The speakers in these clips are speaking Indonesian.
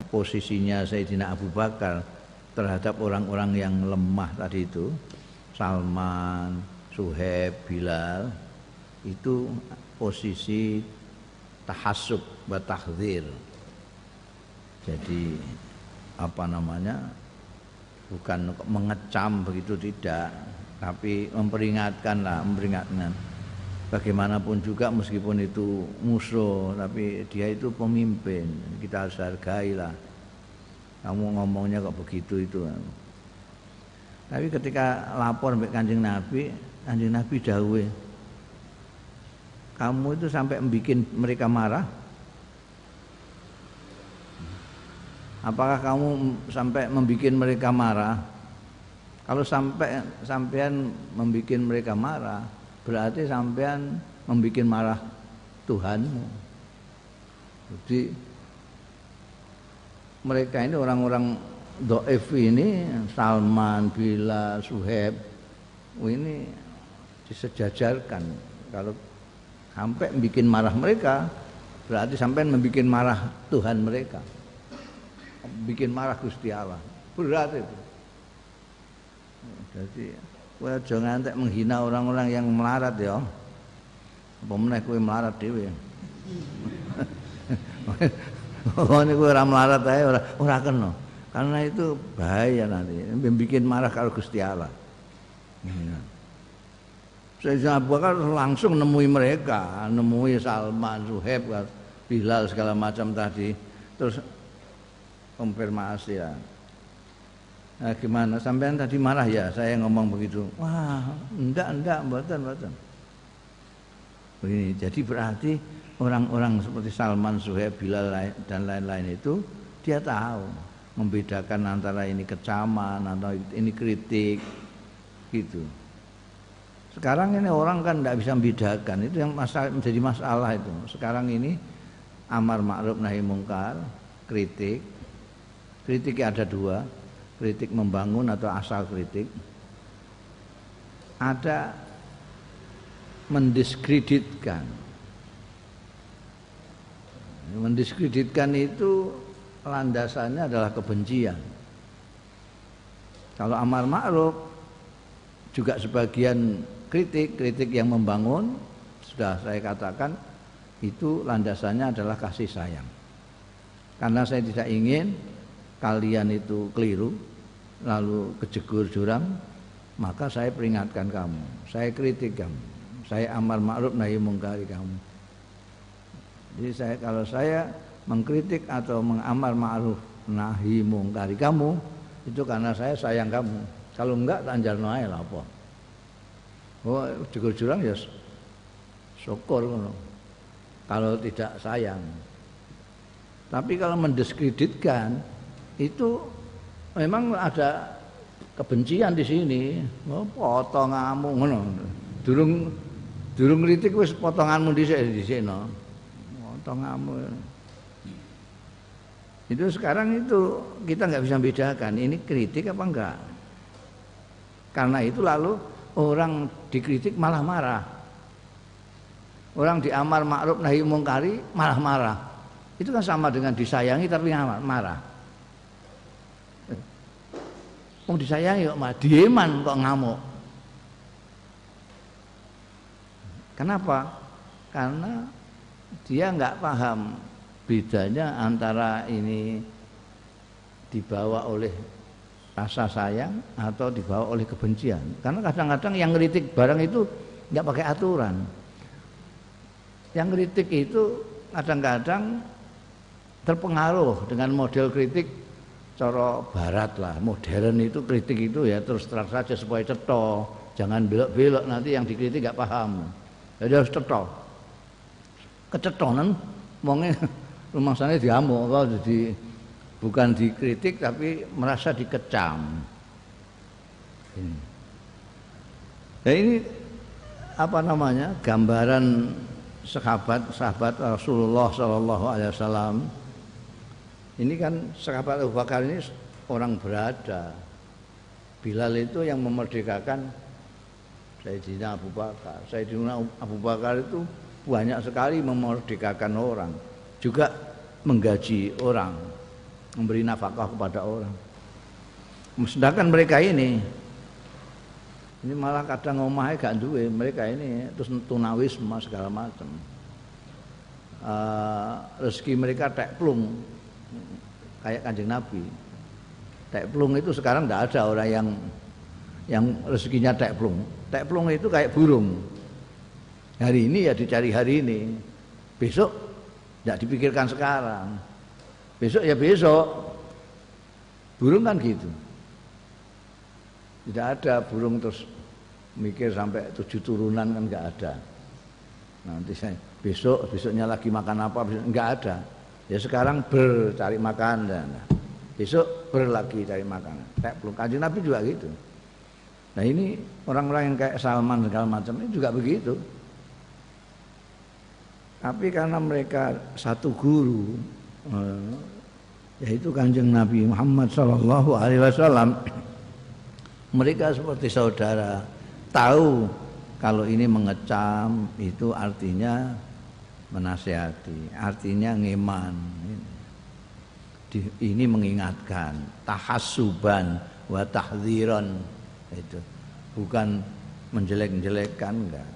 posisinya Sayyidina Abu Bakar terhadap orang-orang yang lemah tadi itu, Salman, Suhaib, Bilal, itu posisi tahassub wa tahdzir. Jadi apa namanya, bukan mengecam begitu, tidak, tapi memperingatkan. Bagaimanapun juga meskipun itu musuh, tapi dia itu pemimpin, kita harus hargai lah. Kamu ngomongnya kok begitu itu. Tapi ketika lapor sampai Kanjeng Nabi dawuh, kamu itu sampai membuat mereka marah? Apakah kamu sampai membuat mereka marah? Kalau sampean membuat mereka marah, berarti sampean membuat marah Tuhanmu. Jadi mereka ini orang-orang dhaif ini, Salman, Bilal, Suhaib, ini disejajarkan. Kalau sampai membuat marah mereka, berarti sampai membuat marah Tuhan mereka, bikin marah Gusti Allah. Berat itu. Jadi kowe aja ngantek menghina orang-orang yang melarat ya. Apa meneh kowe melarat dhewe. Oh niku ora melarat ae ora kena. Karena itu bahaya nanti, bikin marah kalau Gusti Allah. Sayyidina Abu Bakar langsung nemui mereka, nemui Salman, Suhaib, Bilal segala macam tadi, terus konfirmasi ya. Nah, gimana? Sampean tadi marah ya? Saya ngomong begitu. Wah, enggak, mboten. Begini, jadi berarti orang-orang seperti Salman, Suhaib, Bilal dan lain-lain itu dia tahu membedakan antara ini kecaman atau ini kritik gitu. Sekarang ini orang kan tidak bisa membedakan, itu yang menjadi masalah itu. Sekarang ini amar ma'ruf nahi mungkar, kritiknya ada dua, kritik membangun atau asal kritik, ada mendiskreditkan. Mendiskreditkan itu landasannya adalah kebencian. Kalau amar ma'ruf juga sebagian kritik yang membangun, sudah saya katakan itu landasannya adalah kasih sayang. Karena saya tidak ingin kalian itu keliru lalu kejegur jurang, maka saya peringatkan kamu, saya kritik kamu, saya amar ma'ruf nahi mungkari kamu. Jadi kalau saya mengkritik atau mengamar ma'ruf nahi mungkari kamu, itu karena saya sayang kamu. Kalau enggak tak anjarno ae lha apa. Oh, jegur jurang ya syukur ngono. Kalau tidak sayang. Tapi kalau mendiskreditkan itu memang ada kebencian di sini. Oh, potonganmu ngono. Durung kritik wis potonganmu dhisik no. Potonganmu. Itu sekarang itu kita nggak bisa bedakan ini kritik apa enggak. Karena itu lalu orang dikritik malah marah. Orang diamar ma'ruf nahi mungkari malah marah. Itu kan sama dengan disayangi tapi marah. Wong disayangi kok malah dieman kok ngamuk. Kenapa? Karena dia nggak paham bedanya antara ini dibawa oleh rasa sayang atau dibawa oleh kebencian. Karena kadang-kadang yang ngeritik barang itu nggak pakai aturan. Yang kritik itu kadang-kadang terpengaruh dengan model kritik cara barat lah, modern itu kritik itu ya terus terang saja supaya cetok, jangan belok-belok nanti yang dikritik nggak paham. Jadi harus cetok. Kecetonan wonge rumangsane diamuk kok jadi bukan dikritik tapi merasa dikecam. Ini apa namanya? Gambaran sahabat Rasulullah sallallahu alaihi wasallam. Ini kan sahabat Abu Bakar ini orang berada. Bilal itu yang memerdekakan Sayyidina Abu Bakar. Sayyidina Abu Bakar itu banyak sekali memerdekakan orang, juga menggaji orang. memberi nafkah kepada orang. Sedangkan mereka ini malah kadang ngomahnya gak duwe, mereka ini terus tunawisme segala macam. Rezeki mereka tekplung kayak Kanjeng Nabi. Tekplung itu sekarang tidak ada orang yang rezekinya tekplung. Tekplung itu kayak burung. Hari ini ya dicari hari ini, besok tidak dipikirkan sekarang, besok ya besok. Burung kan gitu. Tidak ada burung terus mikir sampai 7 turunan, kan nggak ada. Nanti saya besoknya lagi makan apa, nggak ada. Ya sekarang cari makan, dan besok lagi cari makan. Tekplung. Kanjeng Nabi juga gitu. Nah ini orang-orang yang kayak Salman segala macam ini juga begitu. Tapi karena mereka satu guru, yaitu Kanjeng Nabi Muhammad SAW, mereka seperti saudara, tahu kalau ini mengecam itu artinya menasihati, artinya ngeman. Ini mengingatkan, tahassuban wa tahdziran, itu bukan menjelek-jelekkan, enggak.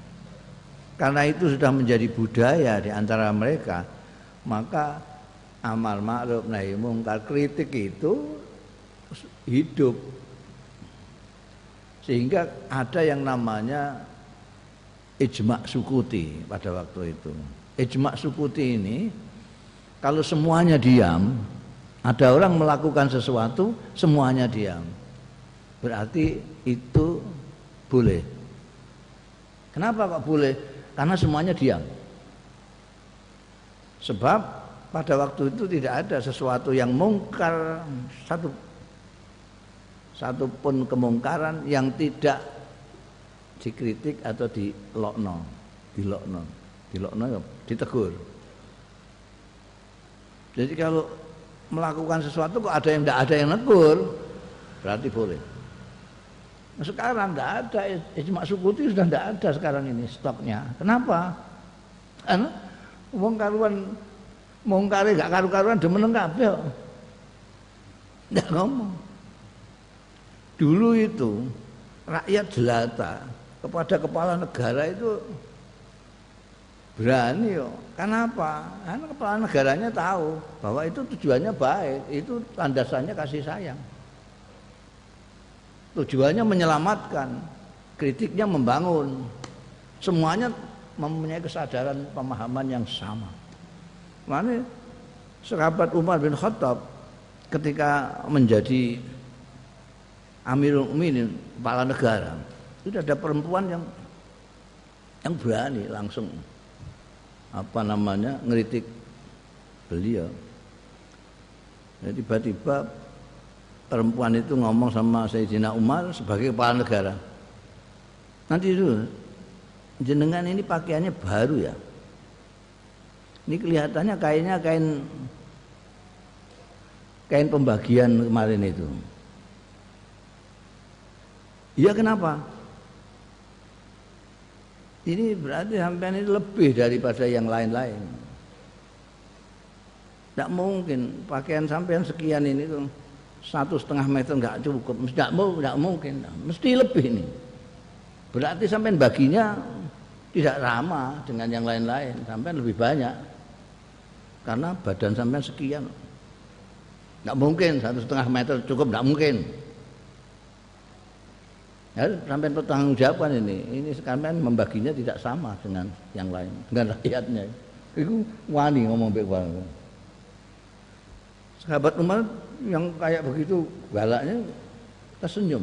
Karena itu sudah menjadi budaya di antara mereka, maka amar ma'ruf nahi mungkar, kritik itu hidup. Sehingga ada yang namanya ijma' sukuti pada waktu itu. Ijma' sukuti ini kalau semuanya diam, ada orang melakukan sesuatu semuanya diam, berarti itu boleh. Kenapa kok boleh? Karena semuanya diam. Sebab pada waktu itu tidak ada sesuatu yang mungkar, satu pun kemungkaran yang tidak dikritik atau dilokno ya ditegur. Jadi kalau melakukan sesuatu kok ada yang tidak ada yang negur, berarti boleh. Nah, sekarang tidak ada, ijma' sukuti sudah tidak ada sekarang ini stoknya. Kenapa? Karena wong karuan mungkare gak karu-karuan demen kabeh. Ndak ngomong. Dulu itu rakyat jelata kepada kepala negara itu berani yo. Kenapa? Karena kepala negaranya tahu bahwa itu tujuannya baik, itu landasannya kasih sayang. Tujuannya menyelamatkan, kritiknya membangun. Semuanya mempunyai kesadaran pemahaman yang sama. Makanya sahabat Umar bin Khattab ketika menjadi Amirul Mukminin, kepala negara, itu ada perempuan yang berani langsung ngeritik beliau. Jadi tiba-tiba perempuan itu ngomong sama Sayyidina Umar sebagai kepala negara. Nanti itu jenengan ini pakaiannya baru ya. Ini kelihatannya kainnya kain pembagian kemarin itu. Iya, kenapa? Ini berarti sampean itu lebih daripada yang lain-lain. Tidak mungkin pakaian sampean sekian ini tuh 1,5 meter nggak cukup, tidak mungkin, mesti lebih ini. Berarti sampean baginya tidak sama dengan yang lain-lain, sampean lebih banyak. Karena badan sampean sekian, tidak mungkin 1,5 meter cukup, tidak mungkin. Ya, sampai pertanggungjawaban ini sekarang membaginya tidak sama dengan yang lain, dengan rakyatnya. Itu wani ngomong baik-baik. Sahabat Umar yang kayak begitu galaknya tersenyum.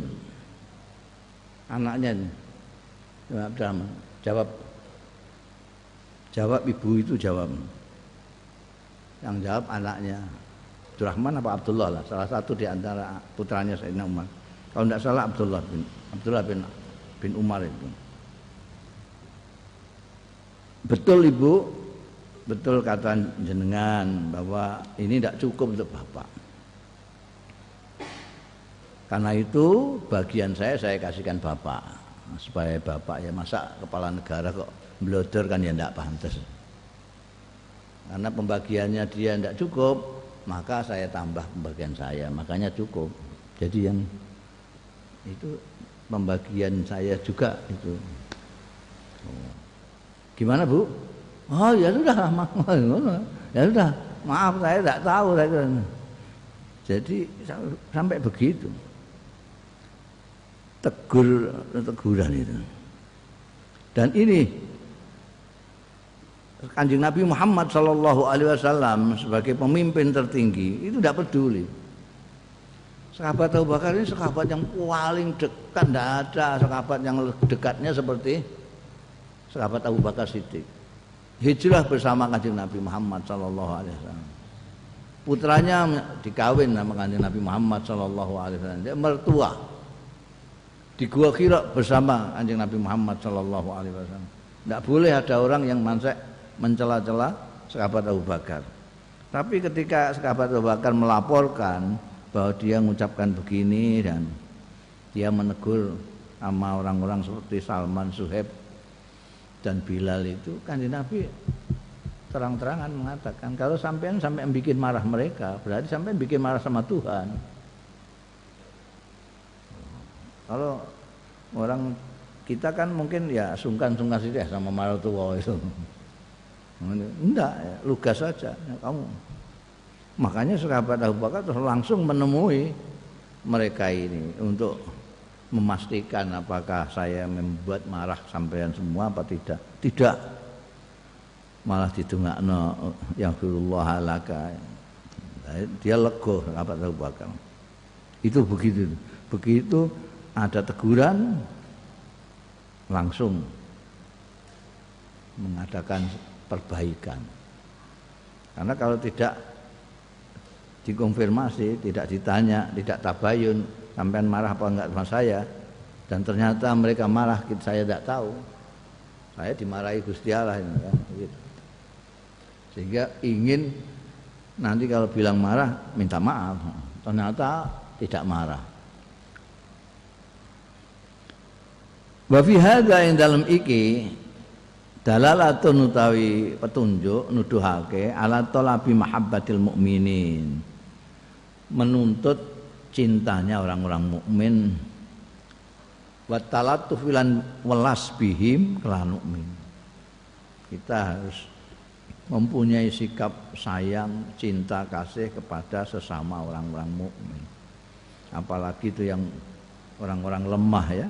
Anaknya ini, Abdurrahman jawab ibu itu jawab. Yang jawab anaknya Abdurrahman apa Abdullah lah, salah satu di antara putranya Sayyidina Umar. Kalau tidak salah Abdullah bin Umar itu. Betul Ibu, betul kata jenengan bahwa ini tidak cukup untuk Bapak. Karena itu bagian saya kasihkan Bapak, supaya Bapak ya, masa kepala negara kok blodor kan ya tidak pantas. Karena pembagiannya dia tidak cukup, maka saya tambah pembagian saya, makanya cukup. Jadi yang itu pembagian saya juga itu. Gimana Bu? Oh ya sudah, ya sudah, maaf saya tidak tahu saya. Jadi sampai begitu teguran itu. Dan ini Kanjeng Nabi Muhammad Sallallahu Alaihi Wasallam sebagai pemimpin tertinggi itu tidak peduli. Sahabat Abu Bakar ini sahabat yang paling dekat, tidak ada sahabat yang dekatnya seperti sahabat Abu Bakar Siddiq. Hijrah bersama Kanjeng Nabi Muhammad Sallallahu Alaihi Wasallam. Putranya dikawin sama Kanjeng Nabi Muhammad Sallallahu Alaihi Wasallam. Dia mertua di Gua Hira bersama Kanjeng Nabi Muhammad Sallallahu Alaihi Wasallam. Tidak boleh ada orang yang mencela-cela sahabat Abu Bakar. Tapi ketika sahabat Abu Bakar melaporkan bahwa dia mengucapkan begini dan dia menegur sama orang-orang seperti Salman, Suhaib dan Bilal itu, Kanjeng Nabi terang-terangan mengatakan kalau sampai bikin marah mereka, berarti sampai bikin marah sama Tuhan. Kalau orang kita kan mungkin ya sungkan-sungkan sih sama marah tua itu. Enggak, ya, lugas saja ya, kamu. Makanya sahabat Abu Bakar terus langsung menemui mereka ini untuk memastikan apakah saya membuat marah sampean semua apa tidak. Tidak. Malah didongakno yang firullah laka. Dia lego sahabat Abu Bakar. Itu begitu. Begitu ada teguran langsung mengadakan perbaikan. Karena kalau tidak dikonfirmasi, tidak ditanya, tidak tabayun, sampean marah apa enggak sama saya, dan ternyata mereka marah, saya tidak tahu. Saya dimarahi Gusti Allah kan, gitu. Sehingga ingin nanti kalau bilang marah minta maaf, ternyata tidak marah. Wa fi hadza ing dalem iki dalalatun utawi petunjuk nuduhake ala talabi mahabbatil mukminin, menuntut cintanya orang-orang mukmin, wa talatuf lan welas bihim kelan mukmin. Kita harus mempunyai sikap sayang, cinta, kasih kepada sesama orang-orang mukmin. Apalagi itu yang orang-orang lemah ya.